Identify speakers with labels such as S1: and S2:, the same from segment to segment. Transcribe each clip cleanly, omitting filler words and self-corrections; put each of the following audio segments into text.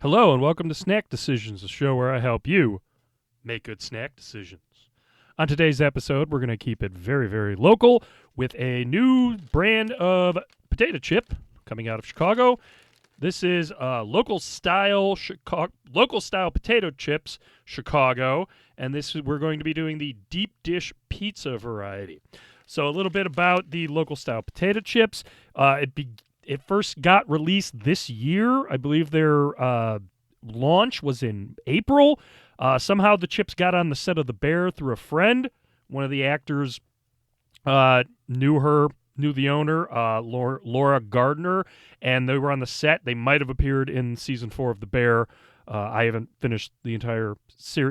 S1: Hello and welcome to Snack Decisions, the show where I help you make good snack decisions. On today's episode, we're going to keep it very, very local with a new brand of potato chip coming out of Chicago. This is local style potato chips, Chicago, and we're going to be doing the deep dish pizza variety. So a little bit about the local style potato chips. It first got released this year. I believe their launch was in April. Somehow the chips got on the set of The Bear through a friend. One of the actors knew the owner, Laura Gardner, and they were on the set. They might have appeared in season 4 of The Bear. I haven't finished the entire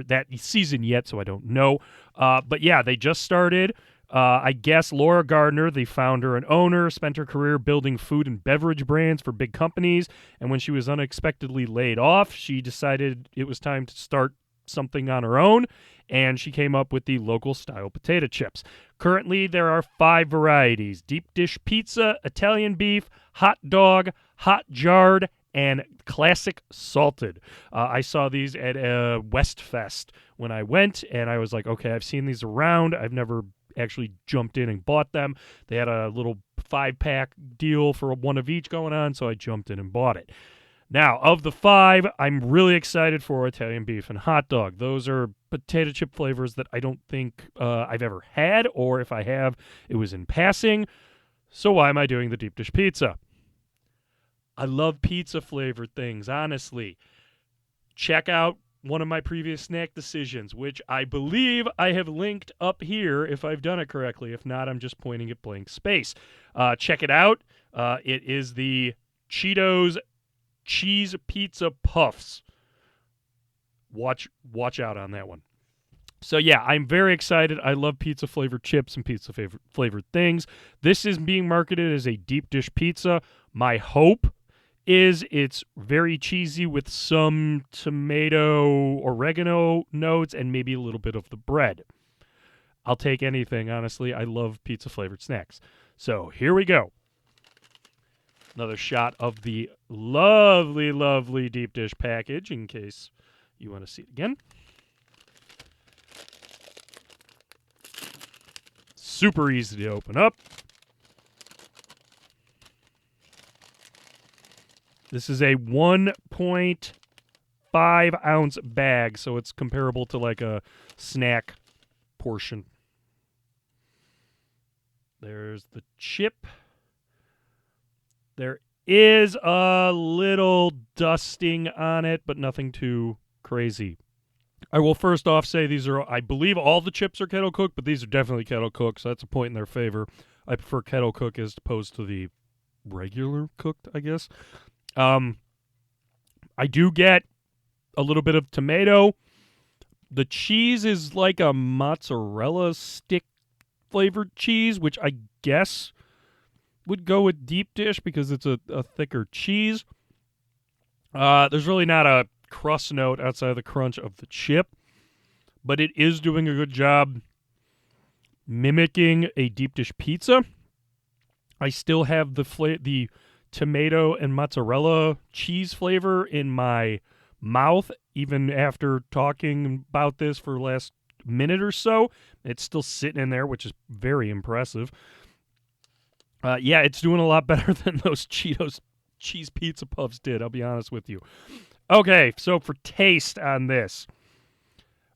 S1: that season yet, so I don't know. But yeah, they just started. I guess Laura Gardner, the founder and owner, spent her career building food and beverage brands for big companies, and when she was unexpectedly laid off, she decided it was time to start something on her own, and she came up with the local style potato chips. Currently, there are 5 varieties: deep dish pizza, Italian beef, hot dog, hot jarred, and classic salted. I saw these at Westfest when I went, and I was like, okay, I've seen these around. I've never actually jumped in and bought them. They had a little 5-pack deal for one of each going on, so I jumped in and bought it. Now, of the 5, I'm really excited for Italian beef and hot dog. Those are potato chip flavors that I don't think I've ever had, or if I have, it was in passing. So why am I doing the deep dish pizza? I love pizza flavored things, honestly. Check out one of my previous snack decisions, which I believe I have linked up here if I've done it correctly. If not, I'm just pointing at blank space. Check it out. It is the Cheetos Cheese Pizza Puffs. Watch out on that one. So yeah, I'm very excited. I love pizza flavored chips and pizza flavored things. This is being marketed as a deep dish pizza. My hope is it's very cheesy with some tomato, oregano notes, and maybe a little bit of the bread. I'll take anything, honestly. I love pizza-flavored snacks. So here we go. Another shot of the lovely, lovely deep dish package in case you want to see it again. Super easy to open up. This is a 1.5 ounce bag, so it's comparable to like a snack portion. There's the chip. There is a little dusting on it, but nothing too crazy. I will first off say these are, I believe all the chips are kettle cooked, but these are definitely kettle cooked, so that's a point in their favor. I prefer kettle cooked as opposed to the regular cooked, I guess. I do get a little bit of tomato. The cheese is like a mozzarella stick flavored cheese, which I guess would go with deep dish because it's a thicker cheese. There's really not a crust note outside of the crunch of the chip, but it is doing a good job mimicking a deep dish pizza. I still have the tomato and mozzarella cheese flavor in my mouth, even after talking about this for the last minute or so. It's still sitting in there, which is very impressive. Yeah, it's doing a lot better than those Cheetos cheese pizza puffs did, I'll be honest with you. Okay, so for taste on this,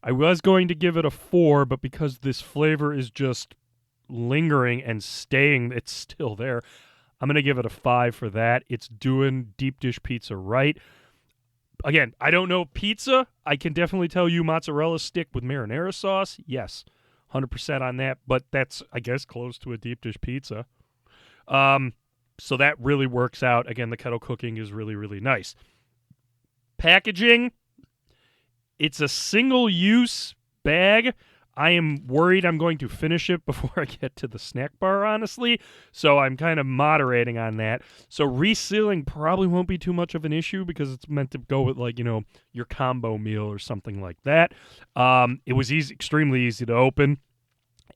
S1: I was going to give it a 4, but because this flavor is just lingering and staying, it's still there. I'm going to give it a 5 for that. It's doing deep dish pizza right. Again, I don't know pizza. I can definitely tell you mozzarella stick with marinara sauce. Yes, 100% on that. But that's, I guess, close to a deep dish pizza. So that really works out. Again, the kettle cooking is really, really nice. Packaging, it's a single-use bag. I am worried I'm going to finish it before I get to the snack bar, honestly. So I'm kind of moderating on that. So resealing probably won't be too much of an issue because it's meant to go with, like, you know, your combo meal or something like that. It was extremely easy to open.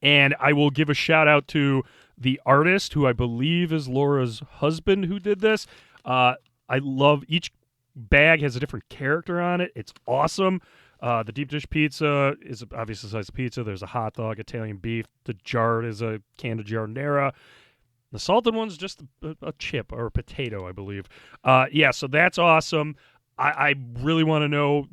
S1: And I will give a shout out to the artist, who I believe is Laura's husband, who did this. I love each bag has a different character on it. It's awesome. The deep dish pizza is obviously the size of pizza. There's a hot dog, Italian beef. The jarred is a can of giardiniera. The salted one's just a chip or a potato, I believe. So that's awesome. I really want to know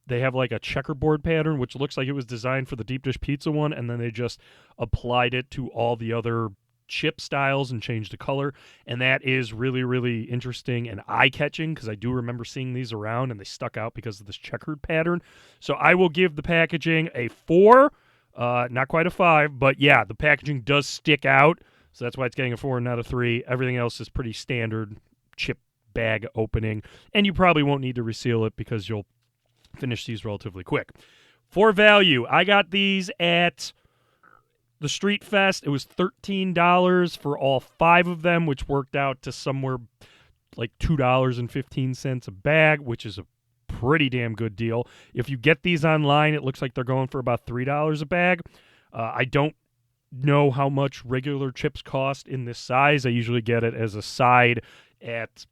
S1: they have like a checkerboard pattern, which looks like it was designed for the deep dish pizza one, and then they just applied it to all the other chip styles and changed the color. And that is really, really interesting and eye-catching because I do remember seeing these around and they stuck out because of this checkered pattern. So I will give the packaging a 4, not quite a 5, but yeah, the packaging does stick out. So that's why it's getting a 4 and not a 3. Everything else is pretty standard chip bag opening, and you probably won't need to reseal it because you'll finish these relatively quick. For value, I got these at the Street Fest. It was $13 for all 5 of them, which worked out to somewhere like $2.15 a bag, which is a pretty damn good deal. If you get these online, it looks like they're going for about $3 a bag. I don't know how much regular chips cost in this size. I usually get it as a side at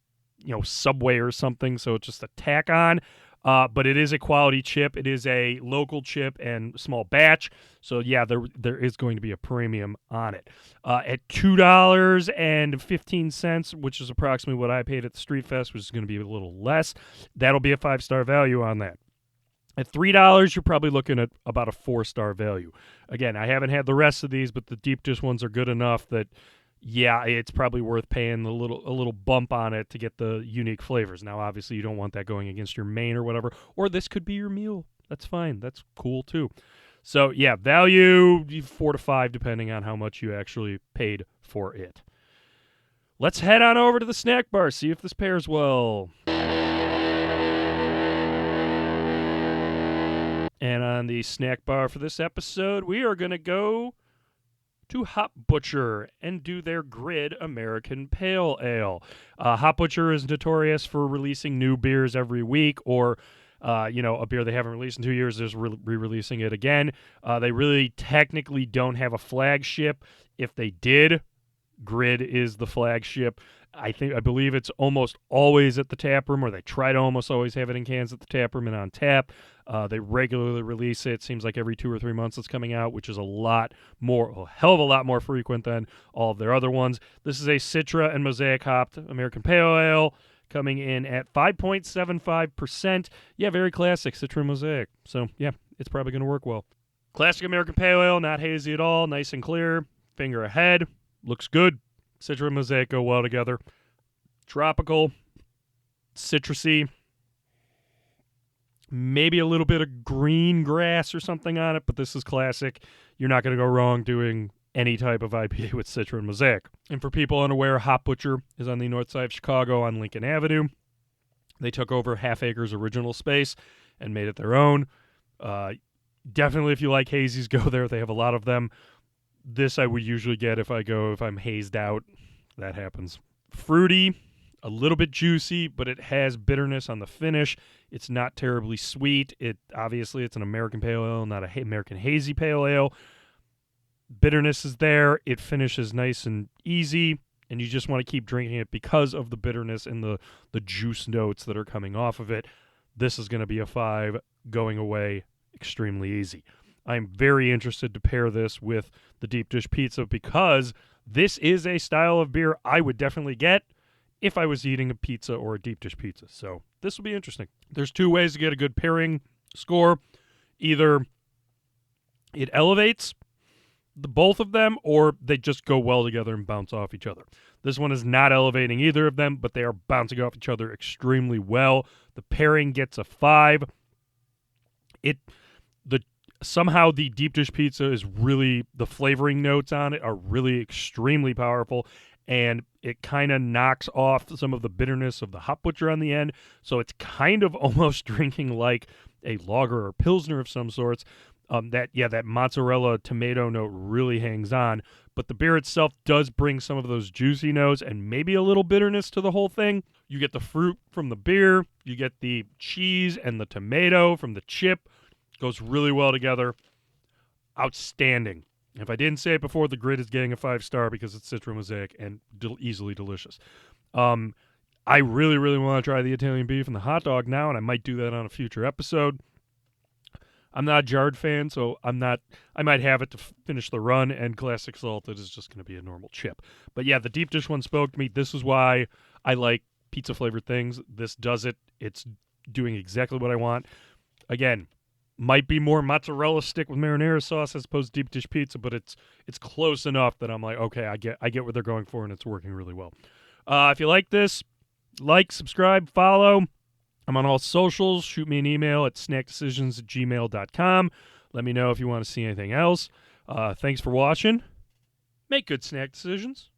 S1: Subway or something, so it's just a tack on. But it is a quality chip. It is a local chip and small batch. So, yeah, there is going to be a premium on it. At $2.15, which is approximately what I paid at the Street Fest, which is going to be a little less, that'll be a 5-star value on that. At $3, you're probably looking at about a 4-star value. Again, I haven't had the rest of these, but the deep dish ones are good enough that, yeah, it's probably worth paying a little bump on it to get the unique flavors. Now, obviously, you don't want that going against your main or whatever, or this could be your meal. That's fine. That's cool, too. So, yeah, value 4 to 5, depending on how much you actually paid for it. Let's head on over to the snack bar, see if this pairs well. And on the snack bar for this episode, we are going to go to Hop Butcher and do their Grid American Pale Ale. Hop Butcher is notorious for releasing new beers every week, or a beer they haven't released in 2 years, they're re-releasing it again. They really technically don't have a flagship. If they did, Grid is the flagship. I believe it's almost always at the tap room, or they try to almost always have it in cans at the tap room and on tap. They regularly release it. Seems like every 2 or 3 months it's coming out, which is a hell of a lot more frequent than all of their other ones. This is a Citra and Mosaic hopped American Pale Ale, coming in at 5.75%. Yeah, very classic Citra and Mosaic. So yeah, it's probably going to work well. Classic American Pale Ale, not hazy at all, nice and clear. Finger ahead, looks good. Citra and Mosaic go well together. Tropical, citrusy, maybe a little bit of green grass or something on it, but this is classic. You're not going to go wrong doing any type of IPA with Citra and Mosaic. And for people unaware, Hop Butcher is on the north side of Chicago on Lincoln Avenue. They took over Half Acre's original space and made it their own. Definitely, if you like hazies, go there. They have a lot of them. This I would usually get if I'm hazed out. That happens. Fruity, a little bit juicy, but it has bitterness on the finish. It's not terribly sweet. Obviously it's an American Pale Ale, not an American Hazy Pale Ale. Bitterness is there. It finishes nice and easy, and you just want to keep drinking it because of the bitterness and the juice notes that are coming off of it. This is going to be a 5, going away extremely easy. I'm very interested to pair this with the deep dish pizza because this is a style of beer I would definitely get if I was eating a pizza or a deep dish pizza. So this will be interesting. There's 2 ways to get a good pairing score. Either it elevates both of them, or they just go well together and bounce off each other. This one is not elevating either of them, but they are bouncing off each other extremely well. The pairing gets a 5. Somehow the deep dish pizza is really, the flavoring notes on it are really extremely powerful, and it kind of knocks off some of the bitterness of the Hop Butcher on the end. So it's kind of almost drinking like a lager or pilsner of some sorts. That mozzarella tomato note really hangs on, but the beer itself does bring some of those juicy notes and maybe a little bitterness to the whole thing. You get the fruit from the beer, you get the cheese and the tomato from the chip. Goes really well together. Outstanding. If I didn't say it before, the Grid is getting a 5-star because it's Citra Mosaic and easily delicious. I really, really want to try the Italian beef and the hot dog now, and I might do that on a future episode. I'm not a jarred fan, so I might have it to finish the run, and classic salted is just going to be a normal chip. But yeah, the deep dish one spoke to me. This is why I like pizza flavored things. This does it. It's doing exactly what I want. Again, might be more mozzarella stick with marinara sauce as opposed to deep dish pizza, but it's close enough that I'm like, okay, I get what they're going for, and it's working really well. If you like this, like, subscribe, follow. I'm on all socials. Shoot me an email at snackdecisions@gmail.com. Let me know if you want to see anything else. Thanks for watching. Make good snack decisions.